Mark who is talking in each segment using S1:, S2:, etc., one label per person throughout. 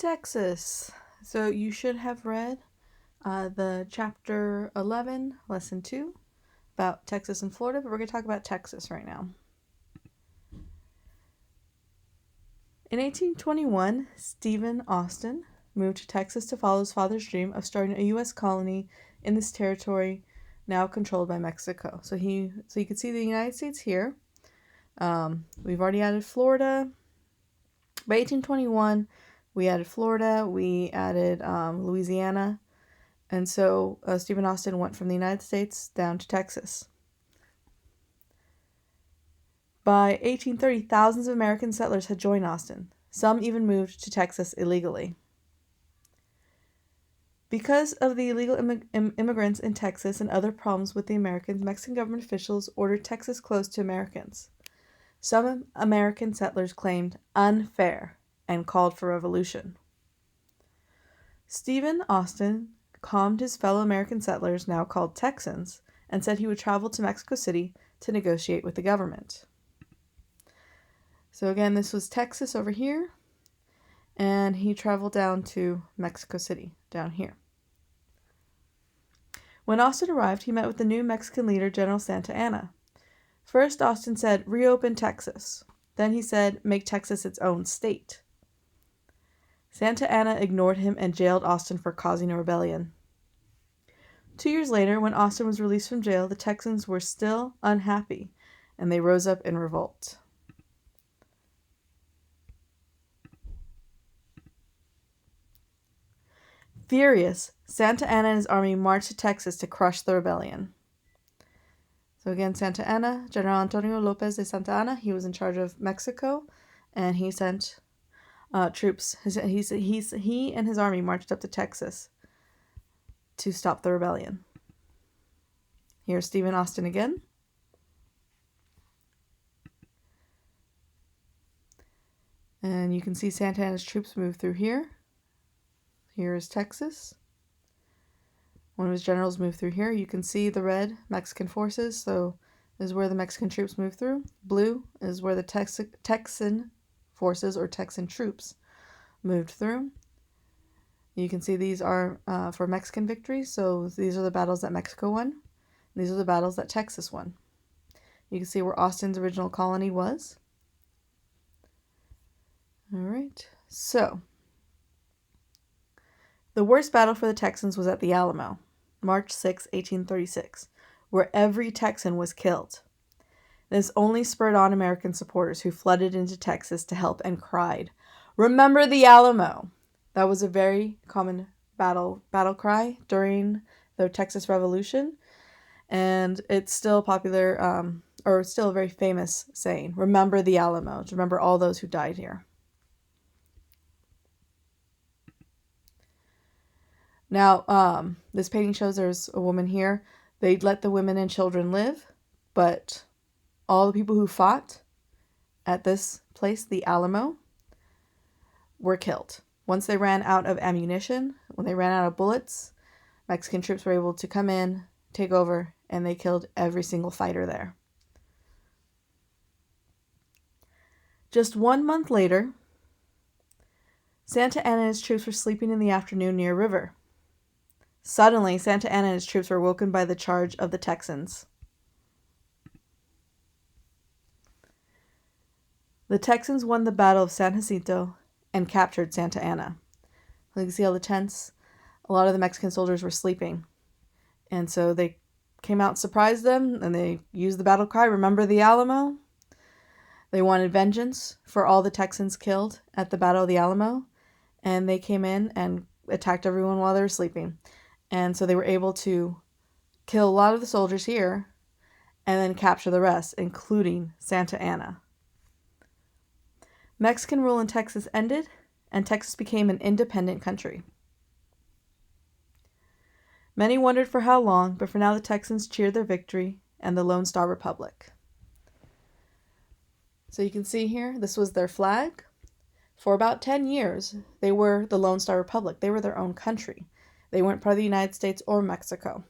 S1: Texas. So you should have read the chapter 11, lesson 2, about Texas and Florida, but we're going to talk about Texas right now. In 1821, Stephen Austin moved to Texas to follow his father's dream of starting a U.S. colony in this territory now controlled by Mexico. So you can see the United States here. We've already added Florida. By 1821, we added Florida, we added Louisiana, and so Stephen Austin went from the United States down to Texas. By 1830, thousands of American settlers had joined Austin. Some even moved to Texas illegally. Because of the illegal immigrants in Texas and other problems with the Americans, Mexican government officials ordered Texas closed to Americans. Some American settlers claimed unfair and called for revolution. Stephen Austin calmed his fellow American settlers, now called Texans, and said he would travel to Mexico City to negotiate with the government. So again, this was Texas over here, and he traveled down to Mexico City down here. When Austin arrived, he met with the new Mexican leader, General Santa Anna. First, Austin said, "Reopen Texas." Then he said, "Make Texas its own state." Santa Anna ignored him and jailed Austin for causing a rebellion. 2 years later, when Austin was released from jail, the Texans were still unhappy, and they rose up in revolt. Furious, Santa Anna and his army marched to Texas to crush the rebellion. So again, Santa Anna, General Antonio Lopez de Santa Anna, he was in charge of Mexico, and he sent troops. He and his army marched up to Texas to stop the rebellion. Here's Stephen Austin again. And you can see Santa Anna's troops move through here. Here is Texas. One of his generals moved through here. You can see the red Mexican forces. So this is where the Mexican troops move through. Blue is where the Texan forces or Texan troops moved through. You can see these are for Mexican victories. So these are the battles that Mexico won. These are the battles that Texas won. You can see where Austin's original colony was. All right. So the worst battle for the Texans was at the Alamo, March 6, 1836, where every Texan was killed. This only spurred on American supporters who flooded into Texas to help and cried, "Remember the Alamo!" That was a very common battle cry during the Texas Revolution, and it's still popular, or still a very famous saying, "Remember the Alamo," to remember all those who died here. Now, this painting shows there's a woman here. They'd let the women and children live, but all the people who fought at this place, the Alamo, were killed. Once they ran out of ammunition, when they ran out of bullets, Mexican troops were able to come in, take over, and they killed every single fighter there. Just 1 month later, Santa Anna and his troops were sleeping in the afternoon near a river. Suddenly, Santa Anna and his troops were woken by the charge of the Texans. The Texans won the Battle of San Jacinto and captured Santa Anna. You can see all the tents. A lot of the Mexican soldiers were sleeping. And so they came out and surprised them, and they used the battle cry, "Remember the Alamo?" They wanted vengeance for all the Texans killed at the Battle of the Alamo, and they came in and attacked everyone while they were sleeping. And so they were able to kill a lot of the soldiers here and then capture the rest, including Santa Anna. Mexican rule in Texas ended, and Texas became an independent country. Many wondered for how long, but for now the Texans cheered their victory and the Lone Star Republic. So you can see here, this was their flag. For about 10 years, they were the Lone Star Republic. They were their own country. They weren't part of the United States or Mexico.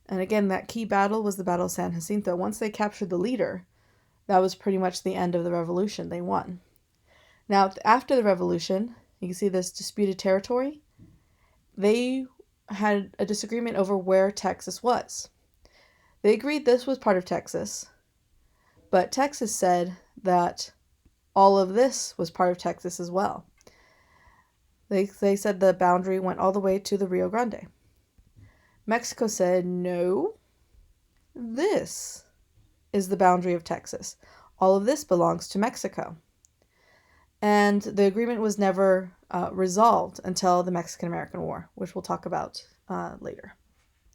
S1: And again, that key battle was the Battle of San Jacinto. Once they captured the leader, that was pretty much the end of the revolution. They won. Now, after the revolution, You can see this disputed territory. They had a disagreement over where Texas was. They agreed this was part of Texas, but Texas said that all of this was part of Texas as well. They said the boundary went all the way to the Rio Grande. Mexico said, no, this is the boundary of Texas. All of this belongs to Mexico. And the agreement was never resolved until the Mexican-American War, which we'll talk about later.